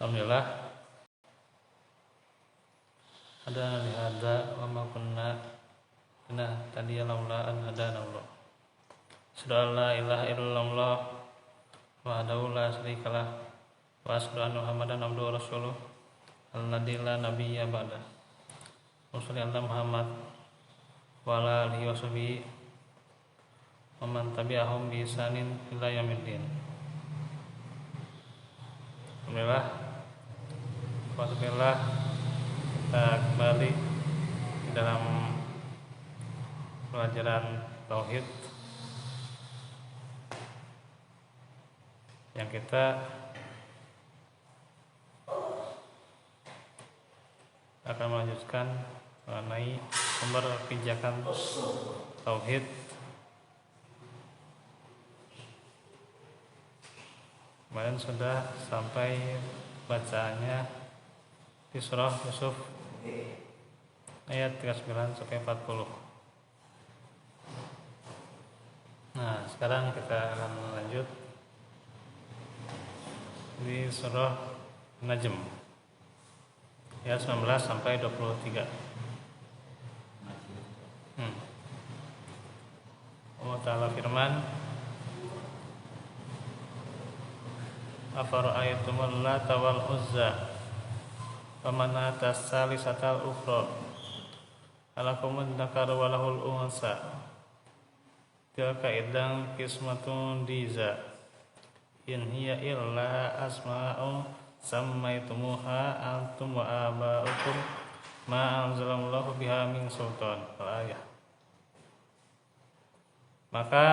Alhamdulillah ada lihada wa ma kunna tadiya laula an hadana Allah. Asyhadu an la ilaha illallah wahdahu la syarikalah wa asyhadu anna Muhammadan abduhu wa rasuluh alladzi la nabiyya ba'da. Wassalli ala Muhammad wa ala alihi wa sahbihi wa man tabi'ahum bi ihsanin ila yaumiddin. Alhamdulillah, alhamdulillah kita kembali di dalam pelajaran tauhid yang kita akan melanjutkan mengenai sumber pijakan tauhid. Kemarin sudah sampai bacaannya di surah Yusuf ayat 39 sampai 40. Nah, sekarang kita akan lanjut di surah Najm ayat 19 sampai 23. Allah Ta'ala firman, afara'aytumul lata wal uzza wa manata salisatal ukhra alakumud dzakaru wa lahul unsa tilka idzan qismatun diza in hiya illa asma'u sammaitumuha antum wa aba'ukum ma anzalallahu biha min sultan. Al-ayah. Maka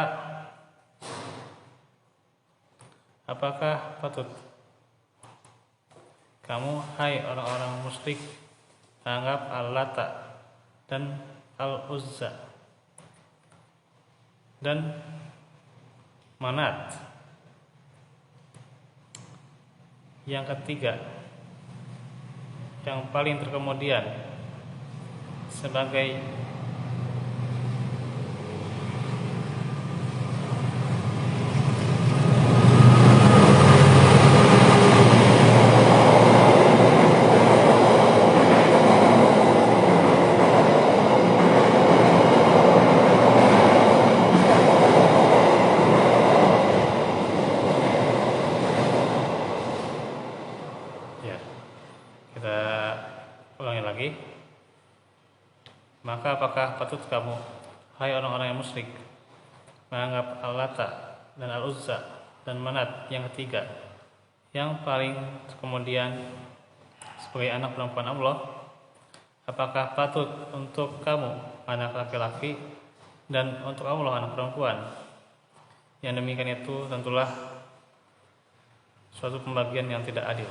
apakah patut kamu, hai orang-orang musyrik, anggap Al-Lata dan Al-Uzza dan Manat yang ketiga, yang paling terkemudian sebagai maka apakah patut kamu, hai orang-orang yang musyrik, menganggap Al-Lata dan Al-Uzza dan Manat yang ketiga, yang paling kemudian sebagai anak perempuan Allah? Apakah patut untuk kamu, anak laki-laki, dan untuk Allah, anak perempuan? Yang demikian itu tentulah suatu pembagian yang tidak adil.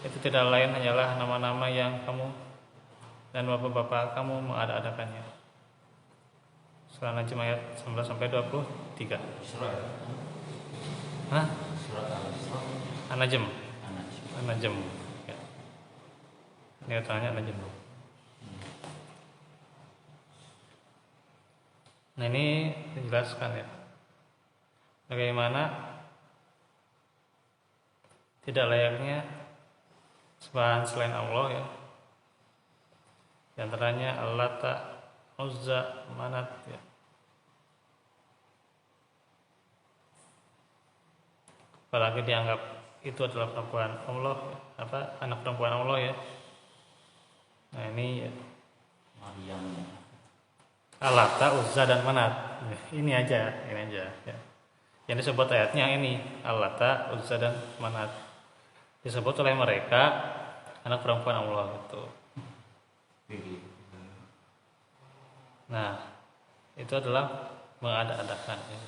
Itu tidak lain hanyalah nama-nama yang kamu dan bapak-bapak kamu mengada-adakannya. Surah Najm ayat 19 sampai 23. Surah. Hah? Surah An-Najm. An-Najm. Ya. Ini tanya An-Najm. Nah, ini dijelaskan ya. Bagaimana tidak layaknya sembahan selain Allah ya. Di antaranya Al-Lata, Uzza, Manat ya. Apalagi dianggap itu adalah perempuan Allah, anak perempuan Allah ya. Nah, ini ya. Al-Lata, Uzza dan Manat. Ini aja ya. Yang disebut ayatnya ini Al-Lata, Uzza dan Manat. Disebut oleh mereka anak perempuan Allah gitu. Nah, itu adalah mengada-adakan ya.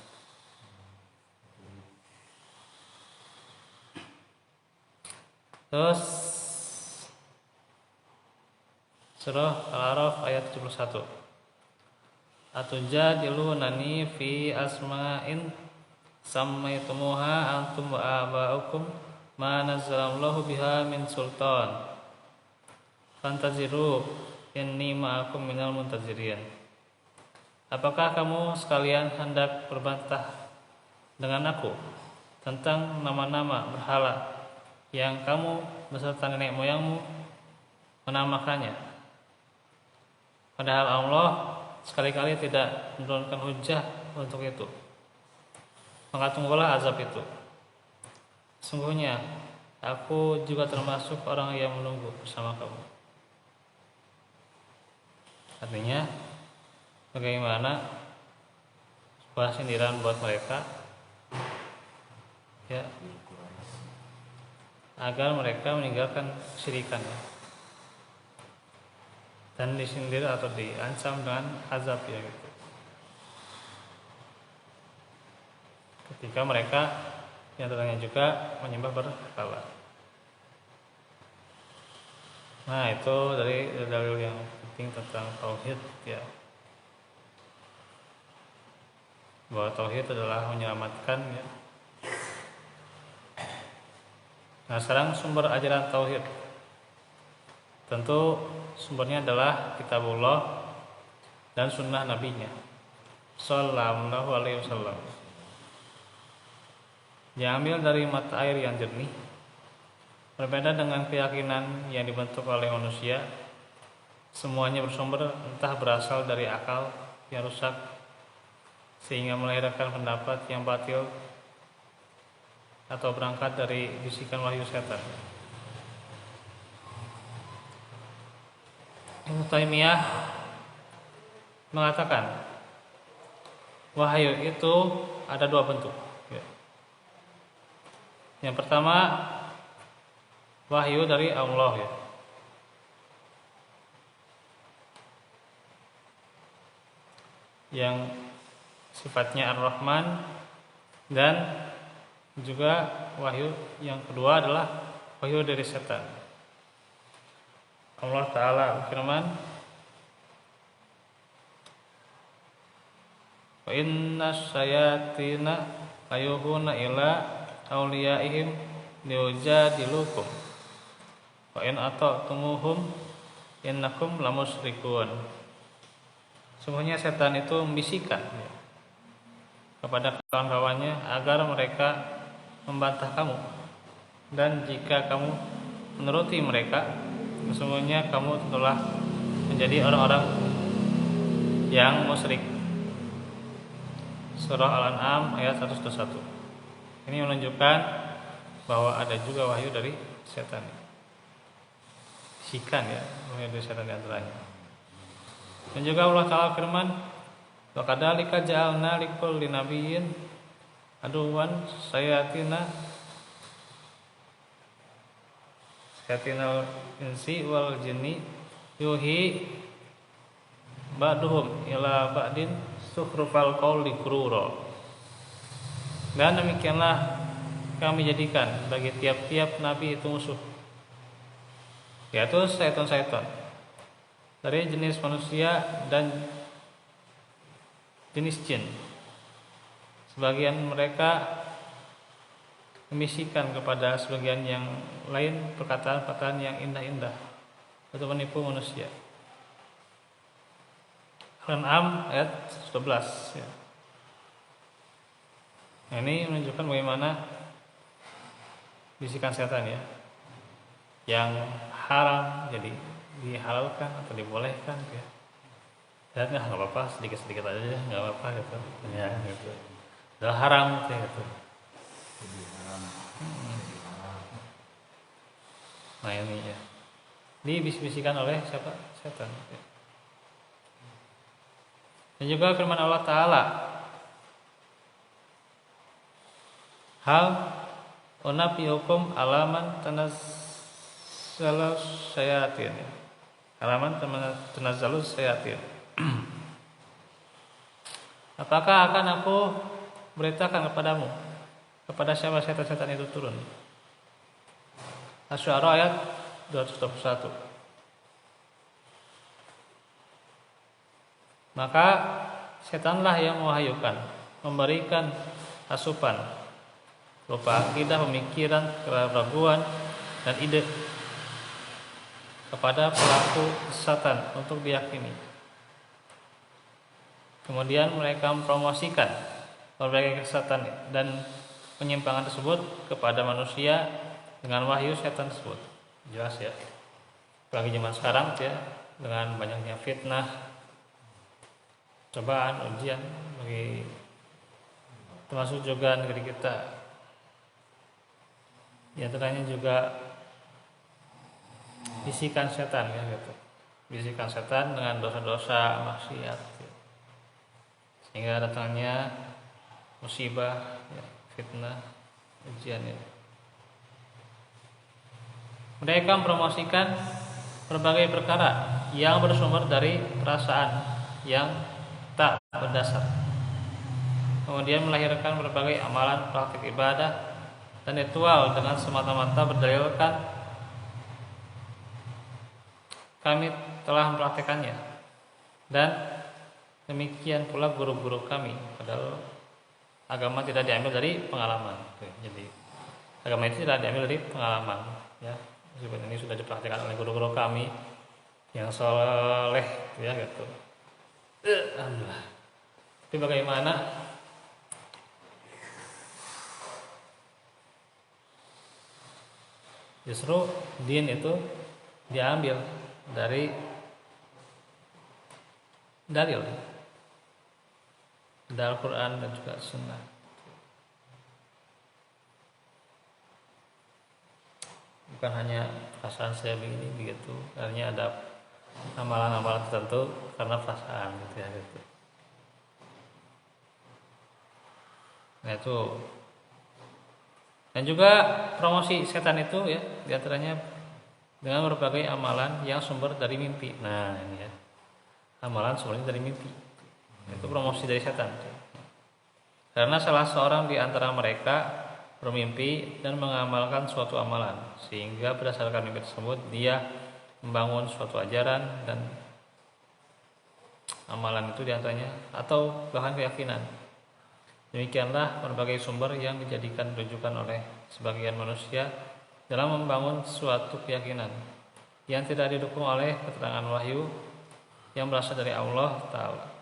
Terus surah Al-A'raf ayat 71. Atujadilunani fi asma'in sammaitumuha antum wa aba'ukum ma nazzalallahu biha min sultan fantaziru inni ma'akum minal muntazirin. Apakah kamu sekalian hendak berbantah dengan aku tentang nama-nama berhala yang kamu beserta nenek moyangmu menamakannya. Padahal Allah sekali-kali tidak menurunkan hujah untuk itu. Maka tunggulah azab itu. Sungguhnya aku juga termasuk orang yang menunggu bersama kamu. Artinya bagaimana sebuah sindiran buat mereka, ya, agar mereka meninggalkan kesyirikan, ya, dan disindir atau diancam dengan azab, ya, gitu. Ketika mereka yang terangnya juga menyembah berhala. Nah, itu dari dalil yang penting tentang tauhid, ya. Bahwa tauhid adalah menyelamatkan, ya. Nah, sekarang sumber ajaran tauhid. Tentu sumbernya adalah kitabullah dan sunnah nabinya sallallahu alaihi wasallam. Diambil dari mata air yang jernih. Berbeda dengan keyakinan yang dibentuk oleh manusia, semuanya bersumber entah berasal dari akal yang rusak sehingga melahirkan pendapat yang batil, atau berangkat dari bisikan wahyu setan. Ibnu Taimiyah mengatakan wahyu itu ada dua bentuk. Yang pertama, wahyu dari Allah, ya. Yang sifatnya Ar-Rahman, dan juga wahyu yang kedua adalah wahyu dari setan. Allah Ta'ala berfirman, wa inna syayatina ayuhuna ila awliyaihim liujadilukum wa in ata'tumuhum innakum lamusyrikun. Sungguhnya setan itu membisikkan, ya, kepada kawan-kawannya agar mereka membantah kamu, dan jika kamu menuruti mereka, sesungguhnya kamu telah menjadi orang-orang yang musyrik. Surah Al-An'am ayat 121. Ini menunjukkan bahwa ada juga wahyu dari setan. Bisikan, ya, wahyu dari setan di antaranya. Dan juga Allah Ta'ala firman, wa kadzalika ja'alna likulli nabiyyin aduwan sayatinal insi wal jinni yuhi ba'duhum ila ba'din sukhrufal qawli ghurura. Dan demikianlah kami jadikan bagi tiap-tiap nabi itu musuh, yaitu syaitan-syaitan dari jenis manusia dan jenis jin. Sebagian mereka membisikkan kepada sebagian yang lain perkataan-perkataan yang indah-indah untuk menipu manusia. Al-An'am ayat 11, ya. Nah, ini menunjukkan bagaimana bisikan setan, ya, yang haram jadi dihalalkan atau dibolehkan, ya. Dan nggak apa-apa, sedikit-sedikit aja nggak apa-apa, gitu, ya, gitu. Udah haram, gitu. Nah, ini, ya, dibisik-bisikan oleh siapa? Setan, ya. Dan juga firman Allah Ta'ala, hal unabiukum alaman tanazzalus syayatin, alaman tanazzalus syayatin. Apakah akan aku beritakan kepadamu kepada siapa setan-setan itu turun? Asy-Syu'ara ayat 221. Maka setanlah yang mewahyukan, memberikan asupan berupa akidah, pemikiran, keraguan, dan ide kepada pelaku kesesatan untuk diyakini. Kemudian mereka mempromosikan berbagai kesesatan dan penyimpangan tersebut kepada manusia dengan wahyu setan tersebut. Jelas ya. Apalagi zaman sekarang ya, dengan banyaknya fitnah, cobaan, ujian bagi termasuk juga negeri kita. Di antaranya juga bisikan setan ya gitu. Bisikan setan dengan dosa-dosa maksiat ya. Sehingga datangnya musibah ya, fitnah, ujian ini. Mereka mempromosikan berbagai perkara yang bersumber dari perasaan yang tak berdasar. Kemudian melahirkan berbagai amalan praktik ibadah dan ritual dengan semata-mata berdalilkan kami telah mempraktekannya, dan demikian pula guru-guru kami. Padahal agama tidak diambil dari pengalaman. Jadi agama itu tidak diambil dari pengalaman ya. Ini sudah dipraktikkan oleh guru-guru kami yang soleh ya gitu. Alhamdulillah. Tapi bagaimana justru din itu diambil dari dalil dari Al-Quran dan juga Sunnah. Bukan hanya perasaan saya begini begitu, artinya ada amalan-amalan tertentu karena perasaan gitu ya gitu. Nah itu. Dan juga promosi setan itu ya, diantaranya dengan berbagai amalan yang sumber dari mimpi. Nah ini ya, amalan sumbernya dari mimpi. Itu promosi dari setan. Karena salah seorang di antara mereka bermimpi dan mengamalkan suatu amalan, sehingga berdasarkan mimpi tersebut dia membangun suatu ajaran dan amalan itu diantaranya atau bahkan keyakinan. Demikianlah berbagai sumber yang dijadikan rujukan oleh sebagian manusia dalam membangun suatu keyakinan yang tidak didukung oleh keterangan wahyu yang berasal dari Allah Ta'ala.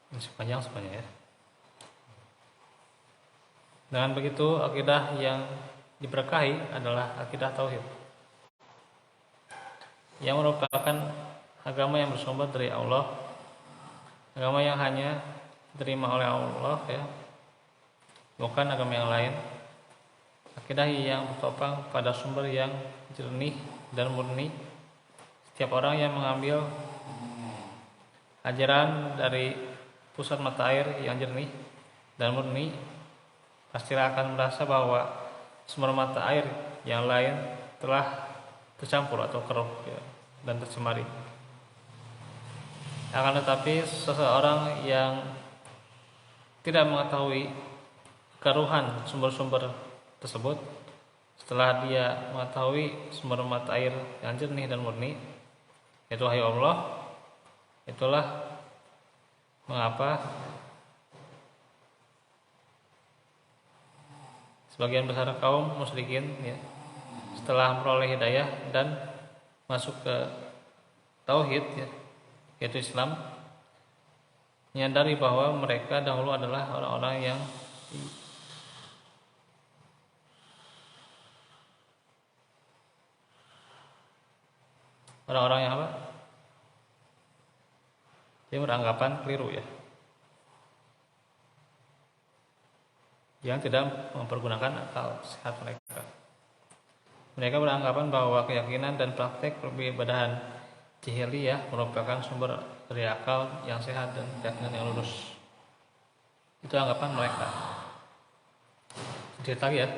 Ini sepanjang sebenarnya ya. Dengan begitu akidah yang diberkahi adalah akidah tauhid, yang merupakan agama yang bersumber dari Allah, agama yang hanya diterima oleh Allah ya, bukan agama yang lain. Akidah yang bertopang pada sumber yang jernih dan murni. Setiap orang yang mengambil ajaran dari pusat mata air yang jernih dan murni pastilah akan merasa bahwa sumber mata air yang lain telah tercampur atau keruh ya, dan tercemari. Akan tetapi seseorang yang tidak mengetahui keruhan sumber-sumber tersebut, setelah dia mengetahui sumber mata air yang jernih dan murni, yaitu wahyu Allah, itulah mengapa sebagian besar kaum musyrikin ya, setelah memperoleh hidayah dan masuk ke tauhid ya, yaitu Islam, menyadari bahwa mereka dahulu adalah orang-orang yang apa? Dia beranggapan keliru ya, yang tidak mempergunakan akal sehat mereka. Mereka beranggapan bahwa keyakinan dan praktek peribadahan jahiliyah merupakan sumber dari akal yang sehat dan keyakinan yang lurus. Itu anggapan mereka. Cerita lagi ya.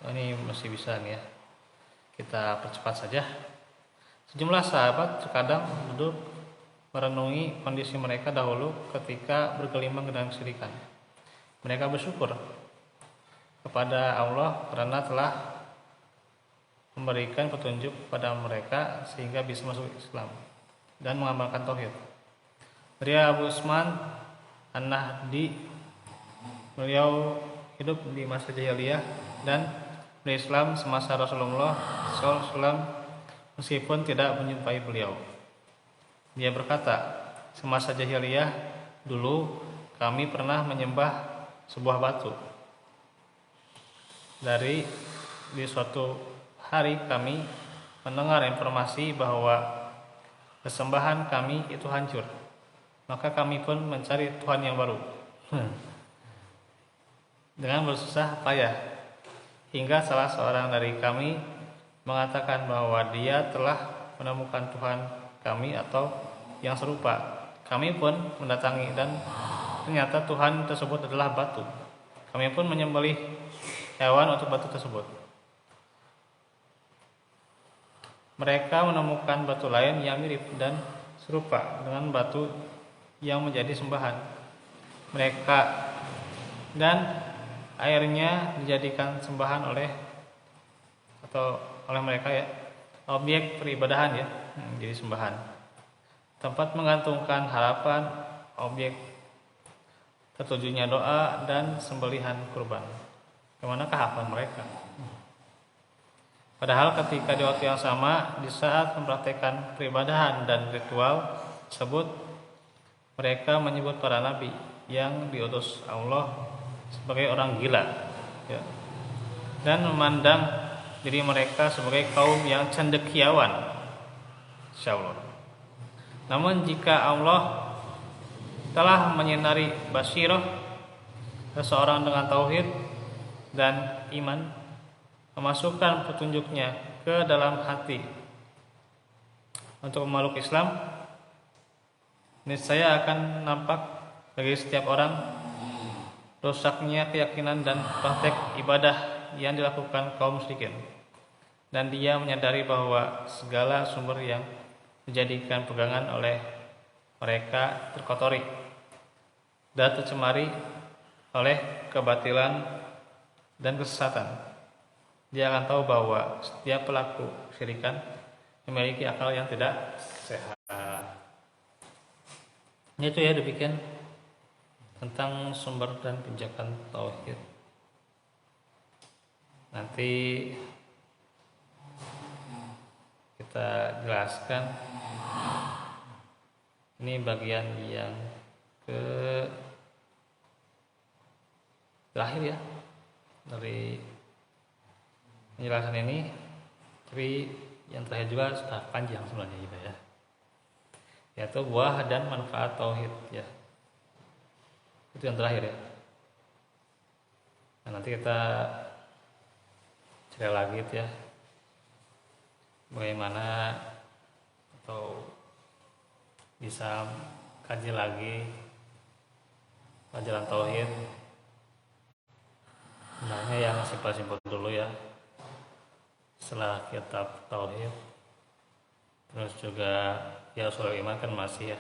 Ini masih bisa nih ya, kita percepat saja. Sejumlah sahabat terkadang duduk merenungi kondisi mereka dahulu ketika bergelimang dengan kesyirikan. Mereka bersyukur kepada Allah karena telah memberikan petunjuk kepada mereka sehingga bisa masuk Islam dan mengamalkan tauhid. Dari Abu Usman An-Nahdi, beliau hidup di masa jahiliyah dan berislam semasa Rasulullah SAW meskipun tidak menjumpai beliau. Dia berkata, semasa jahiliyah dulu kami pernah menyembah sebuah batu. Di suatu hari kami mendengar informasi bahwa kesembahan kami itu hancur. Maka kami pun mencari Tuhan yang baru dengan bersusah payah, hingga salah seorang dari kami mengatakan bahwa dia telah menemukan Tuhan kami atau yang serupa. Kami pun mendatangi dan ternyata Tuhan tersebut adalah batu. Kami pun menyembelih hewan untuk batu tersebut. Mereka menemukan batu lain yang mirip dan serupa dengan batu yang menjadi sembahan mereka, dan airnya dijadikan sembahan oleh mereka ya, objek peribadahan ya, jadi sembahan, tempat menggantungkan harapan, objek tertujunya doa dan sembelihan kurban. Kemanakah harapan mereka? Padahal ketika di waktu yang sama, di saat mempraktekkan peribadahan dan ritual tersebut, mereka menyebut para nabi yang diutus Allah sebagai orang gila ya, dan memandang diri mereka sebagai kaum yang cendekiawan. Insyaallah. Namun jika Allah telah menyinari basirah seseorang dengan tauhid dan iman, memasukkan petunjuknya ke dalam hati untuk memeluk Islam, niscaya akan nampak bagi setiap orang rusaknya keyakinan dan praktek ibadah yang dilakukan kaum musyrikin, dan dia menyadari bahwa segala sumber yang dijadikan pegangan oleh mereka terkotori dan tercemari oleh kebatilan dan kesesatan. Dia akan tahu bahwa setiap pelaku kesyirikan memiliki akal yang tidak sehat. Itu ya, demikian tentang sumber dan pijakan tauhid. Nanti kita jelaskan ini bagian yang terakhir ya dari penjelasan ini, tapi yang terakhir juga sudah panjang sebenarnya gitu ya, yaitu buah dan manfaat tauhid ya. Itu yang terakhir ya. Nah, nanti kita cerita lagi ya, bagaimana atau bisa kaji lagi pelajaran tauhid. Sebenarnya yang simpel-simpel dulu ya, setelah kitab tauhid, terus juga ya usul iman kan masih ya,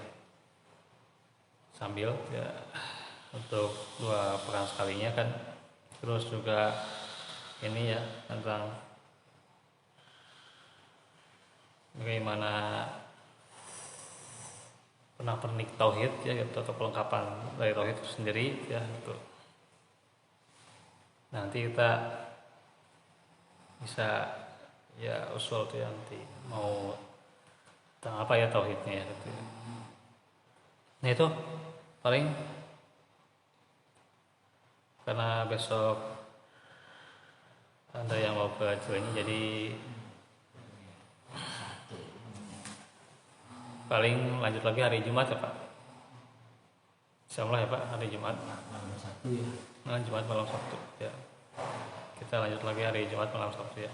sambil ya untuk 2 pekan sekalinya kan, terus juga ini ya tentang bagaimana pernak-pernik tauhid ya, atau pelengkapan dari tauhid itu sendiri ya itu. Nanti kita bisa ya usul tuh ya, nanti mau tentang apa ya tauhidnya ya gitu. Nah itu paling, karena besok ada yang mau ke Cileunyi, jadi paling lanjut lagi hari Jumat ya Pak. Insyaallah ya Pak, hari Jumat malam Sabtu ya. Jumat malam Sabtu ya. Kita lanjut lagi hari Jumat malam Sabtu ya.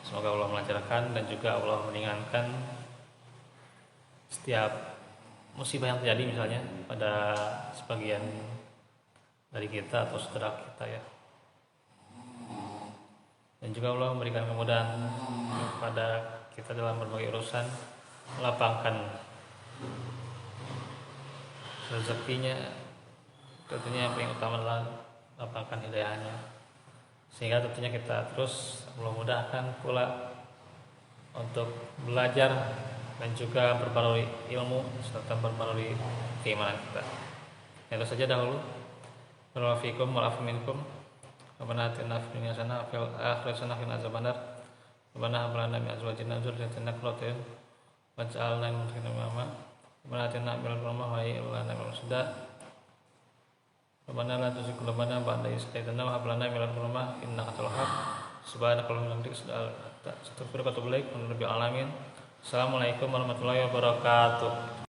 Semoga Allah melancarkan dan juga Allah meringankan setiap musibah yang terjadi misalnya pada sebagian dari kita atau saudara kita ya. Dan juga Allah memberikan kemudahan kepada kita dalam berbagai urusan, melapangkan rezekinya, tentunya yang paling utama adalah lapangkan hidayahnya, sehingga tentunya kita terus Allah mudahkan pula untuk belajar dan juga berbarui ilmu serta berbarui keimanan kita. Itu saja dahulu. Assalamualaikum warahmatullahi wabarakatuh. Rabbana atina fid dunya hasanah wa fil akhirati hasanah wa qina adzabannar. Rabbana hab lana min azwajina wa dhurriyyatina qurrata a'yun waj'alna lil muttaqina imama. Rabbana atina min ladunka rahmah wa hayyi' lana min amrina rashada. Rabbana la tuzigh qulubana ba'da idh hadaytana wa hab lana min ladunka rahmah innaka antal wahhab. Subhanakallahumma wa bihamdika astaghfiruka wa atubu ilaik. Assalamualaikum warahmatullahi wabarakatuh.